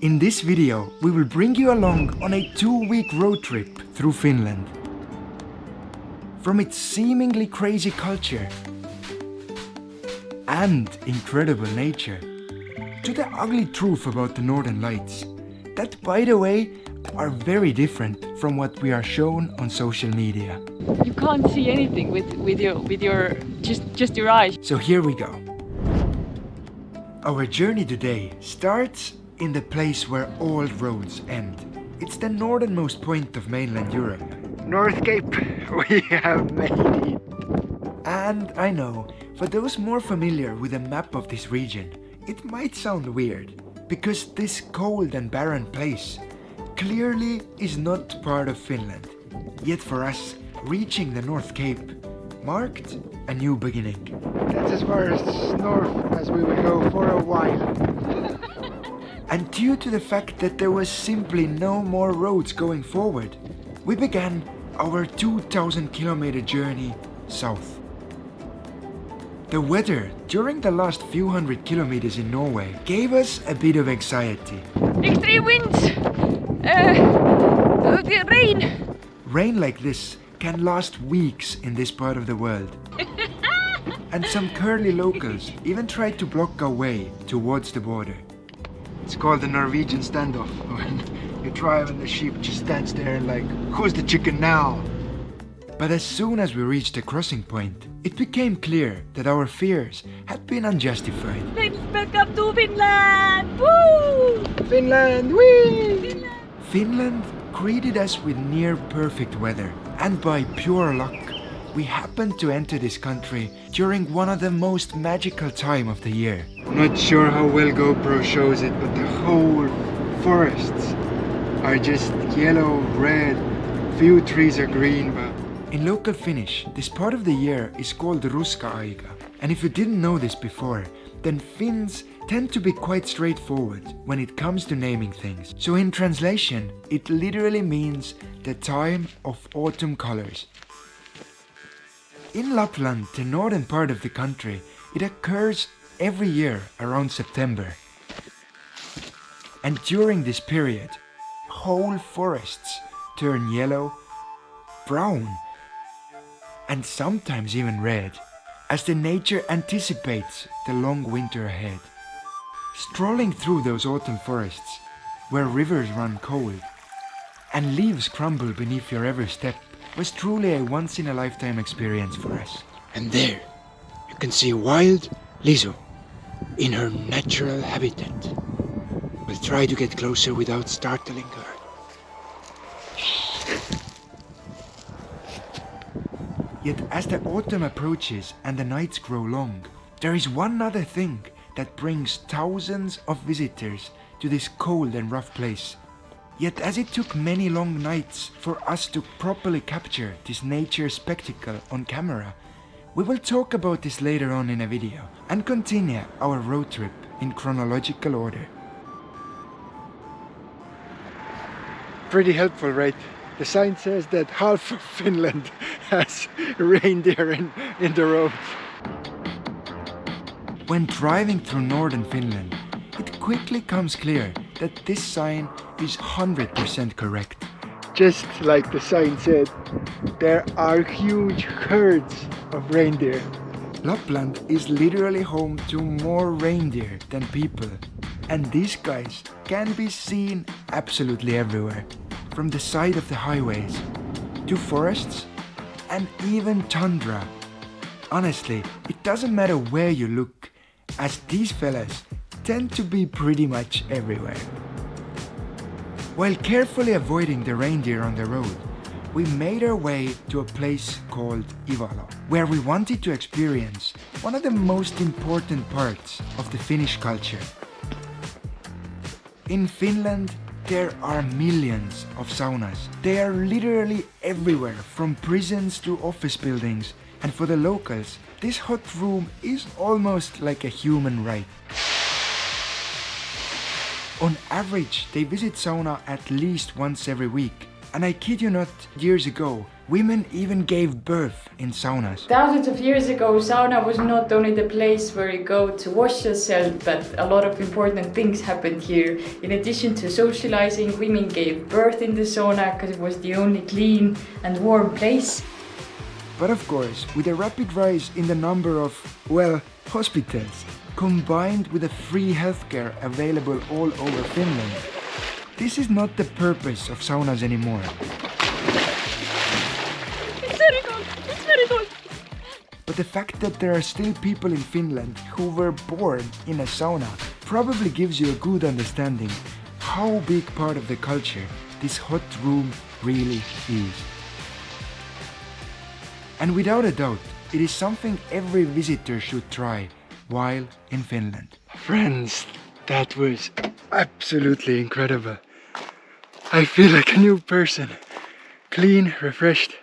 In this video, we will bring you along on a 2-week road trip through Finland. From its seemingly crazy culture and incredible nature, to the ugly truth about the Northern Lights, that, by the way, are very different from what we are shown on social media. You can't see anything with your just your eyes. So here we go. Our journey today starts in the place where all roads end. It's the northernmost point of mainland Europe. North Cape, we have made it. And I know, for those more familiar with a map of this region, it might sound weird, because this cold and barren place clearly is not part of Finland. Yet for us, reaching the North Cape marked a new beginning. That's as far as north as we will go for a while. And due to the fact that there was simply no more roads going forward, we began our 2,000-kilometer journey south. The weather during the last few hundred kilometers in Norway gave us a bit of anxiety. Extreme winds! The rain! Rain like this can last weeks in this part of the world. And some curly locals even tried to block our way towards the border. It's called the Norwegian standoff, when you drive and the sheep just stands there and like, who's the chicken now? But as soon as we reached the crossing point, it became clear that our fears had been unjustified. Welcome to Finland! Woo! Finland, whee! Finland greeted us with near perfect weather, and by pure luck, we happened to enter this country during one of the most magical time of the year. Not sure how well GoPro shows it, but the whole forests are just yellow, red, few trees are green, but... In local Finnish, this part of the year is called Ruskaiga. And if you didn't know this before, then Finns tend to be quite straightforward when it comes to naming things. So in translation, it literally means the time of autumn colors. In Lapland, the northern part of the country, it occurs every year around September. And during this period, whole forests turn yellow, brown, and sometimes even red, as the nature anticipates the long winter ahead. Strolling through those autumn forests, where rivers run cold, and leaves crumble beneath your every step, was truly a once-in-a-lifetime experience for us. And there, you can see wild Liisu in her natural habitat. We'll try to get closer without startling her. Yet as the autumn approaches and the nights grow long, there is one other thing that brings thousands of visitors to this cold and rough place. Yet as it took many long nights for us to properly capture this nature spectacle on camera, we will talk about this later on in a video and continue our road trip in chronological order. Pretty helpful, right? The sign says that half of Finland has reindeer in the road. When driving through northern Finland, it quickly comes clear that this sign is 100% correct. Just like the sign said, there are huge herds of reindeer. Lapland is literally home to more reindeer than people, and these guys can be seen absolutely everywhere, from the side of the highways to forests and even tundra. Honestly, it doesn't matter where you look, as these fellas tend to be pretty much everywhere. While carefully avoiding the reindeer on the road, we made our way to a place called Ivalo, where we wanted to experience one of the most important parts of the Finnish culture. In Finland, there are millions of saunas. They are literally everywhere, from prisons to office buildings, and for the locals, this hot room is almost like a human right. On average, they visit sauna at least once every week, And I kid you not, years ago, women even gave birth in saunas. Thousands of years ago, sauna was not only the place where you go to wash yourself, but a lot of important things happened here. In addition to socializing, women gave birth in the sauna because it was the only clean and warm place. But of course, with a rapid rise in the number of, well, hospitals, combined with the free healthcare available all over Finland, this is not the purpose of saunas anymore. It's very cold! It's very cold! But the fact that there are still people in Finland who were born in a sauna probably gives you a good understanding how big part of the culture this hot room really is. And without a doubt, it is something every visitor should try while in Finland. Friends, that was absolutely incredible. I feel like a new person. Clean, refreshed.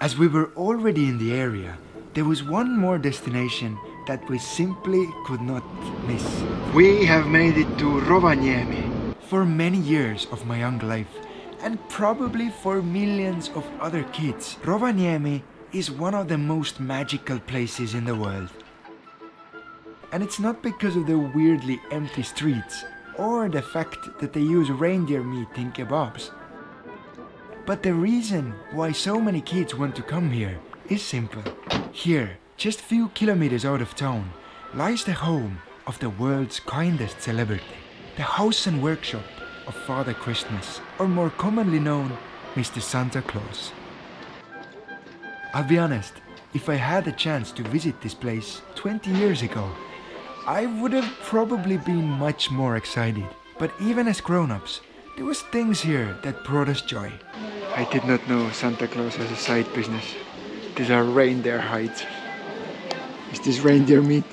As we were already in the area, there was one more destination that we simply could not miss. We have made it to Rovaniemi. For many years of my young life, and probably for millions of other kids, Rovaniemi is one of the most magical places in the world. And it's not because of the weirdly empty streets or the fact that they use reindeer meat in kebabs. But the reason why so many kids want to come here is simple. Here, just few kilometers out of town, lies the home of the world's kindest celebrity, the house and workshop of Father Christmas, or more commonly known, Mr. Santa Claus. I'll be honest, if I had a chance to visit this place 20 years ago, I would have probably been much more excited. But even as grown-ups, there was things here that brought us joy. I did not know Santa Claus has a side business. These are reindeer hides. Is this reindeer meat?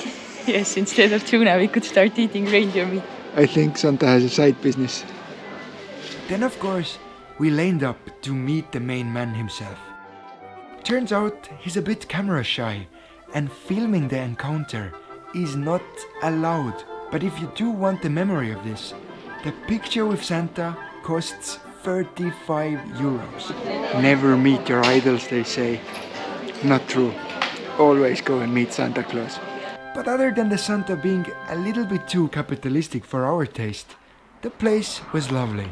Yes, instead of tuna, we could start eating reindeer meat. I think Santa has a side business. Then of course, we lined up to meet the main man himself. Turns out he's a bit camera shy and filming the encounter is not allowed. But if you do want the memory of this, the picture with Santa costs 35 euros. Never meet your idols, they say. Not true. Always go and meet Santa Claus. But other than the Santa being a little bit too capitalistic for our taste, the place was lovely.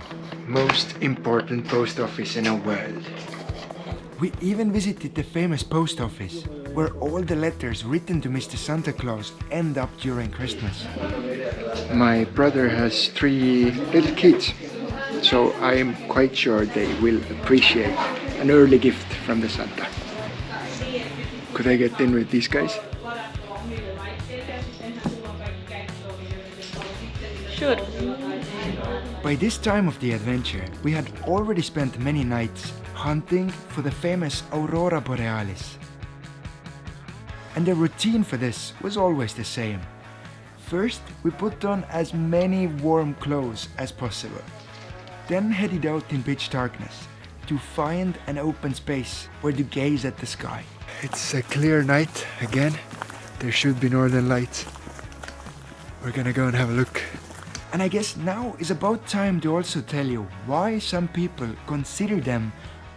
Most important post office in the world. We even visited the famous post office, where all the letters written to Mr. Santa Claus end up during Christmas. My brother has 3 little kids, so I am quite sure they will appreciate an early gift from the Santa. Could I get in with these guys? Sure. By this time of the adventure, we had already spent many nights hunting for the famous Aurora Borealis. And the routine for this was always the same. First, we put on as many warm clothes as possible. Then headed out in pitch darkness to find an open space where to gaze at the sky. It's a clear night again. There should be northern lights. We're gonna go and have a look. And I guess now is about time to also tell you why some people consider them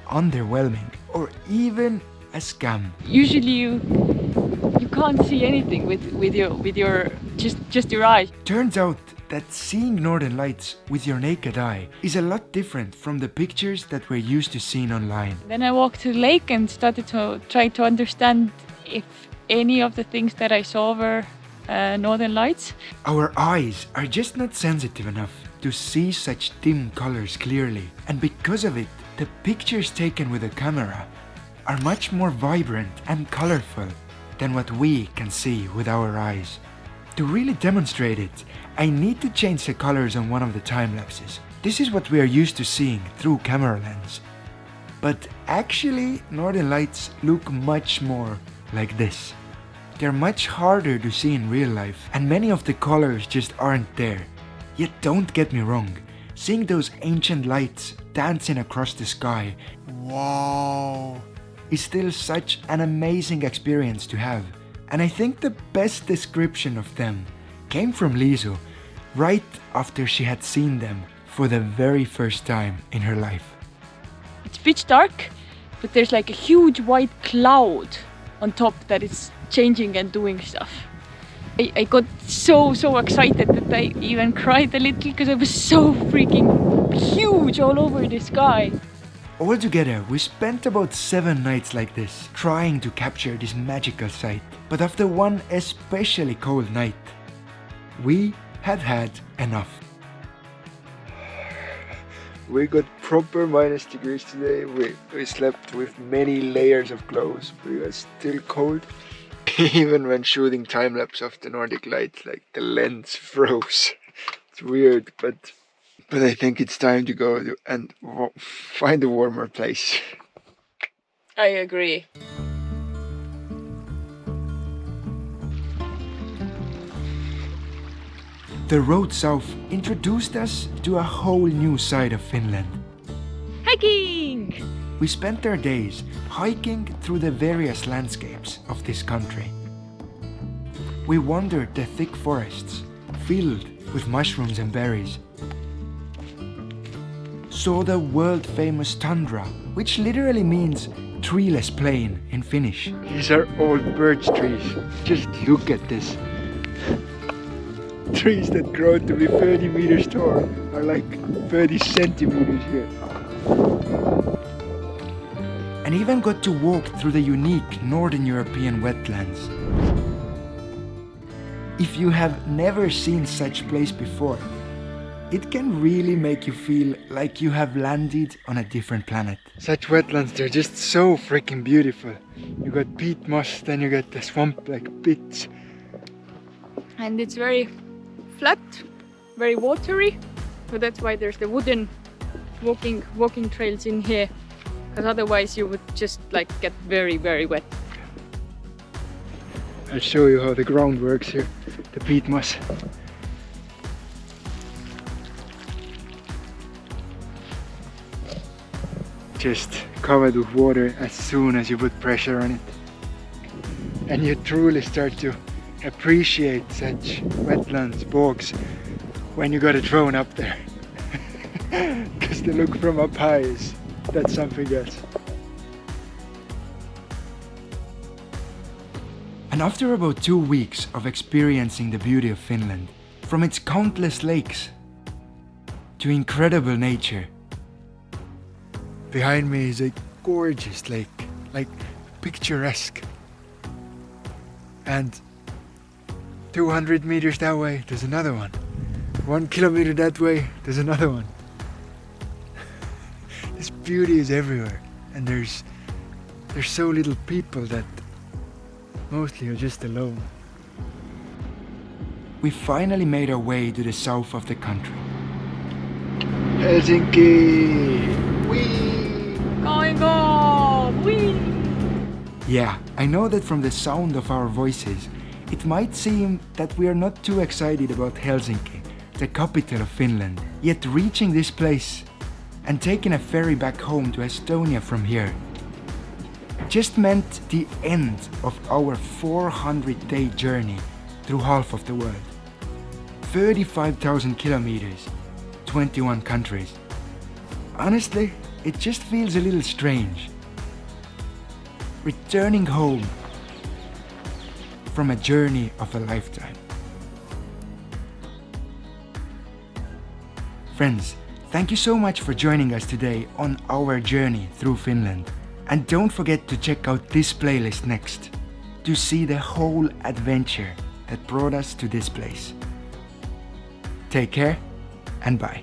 underwhelming or even a scam. Usually you can't see anything with your just your eyes. Turns out that seeing northern lights with your naked eye is a lot different from the pictures that we're used to seeing online. Then I walked to the lake and started to try to understand if any of the things that I saw were northern lights. Our eyes are just not sensitive enough to see such dim colors clearly, and because of it, the pictures taken with a camera are much more vibrant and colorful than what we can see with our eyes. To really demonstrate it, I need to change the colors on one of the time lapses. This is what we are used to seeing through camera lens. But actually, northern lights look much more like this. They're much harder to see in real life, and many of the colors just aren't there. Yet don't get me wrong, seeing those ancient lights dancing across the sky, wow, is still such an amazing experience to have. And I think the best description of them came from Liisu, right after she had seen them for the very first time in her life. It's pitch dark, but there's like a huge white cloud on top that is changing and doing stuff. I got so excited that I even cried a little because it was so freaking huge all over the sky. Altogether, we spent about 7 nights like this, trying to capture this magical sight. But after one especially cold night, we had had enough. We got proper minus degrees today. We slept with many layers of clothes. We were still cold. Even when shooting time-lapse of the Nordic Lights, like the lens froze. It's weird, but I think it's time to go and find a warmer place. I agree. The road south introduced us to a whole new side of Finland. Hiking! We spent our days hiking through the various landscapes of this country. We wandered the thick forests, filled with mushrooms and berries. Saw the world-famous tundra, which literally means treeless plain in Finnish. These are old birch trees. Just look at this. Trees that grow to be 30 meters tall are like 30 centimeters here. And even got to walk through the unique Northern European wetlands. If you have never seen such place before, it can really make you feel like you have landed on a different planet. Such wetlands, they're just so freaking beautiful. You got peat moss, then you got the swamp-like pits. And it's very flat, very watery, so that's why there's the wooden walking trails in here, because otherwise you would just like get very wet. I'll show you how the ground works here, the peat moss. Just covered with water as soon as you put pressure on it. And you truly start to appreciate such wetlands, bogs, when you got a drone up there. Because the look from up high that's something else. And after about 2 weeks of experiencing the beauty of Finland, from its countless lakes to incredible nature, behind me is a gorgeous lake, like picturesque. And 200 meters that way, there's another one. 1 kilometer that way, there's another one. This beauty is everywhere, and there's so little people that mostly are just alone. We finally made our way to the south of the country. Helsinki! Whee! Going on! Whee! Yeah, I know that from the sound of our voices, it might seem that we are not too excited about Helsinki, the capital of Finland. Yet reaching this place and taking a ferry back home to Estonia from here just meant the end of our 400-day journey through half of the world. 35,000 kilometers, 21 countries. Honestly, it just feels a little strange. Returning home from a journey of a lifetime. Friends, thank you so much for joining us today on our journey through Finland. And don't forget to check out this playlist next to see the whole adventure that brought us to this place. Take care and bye.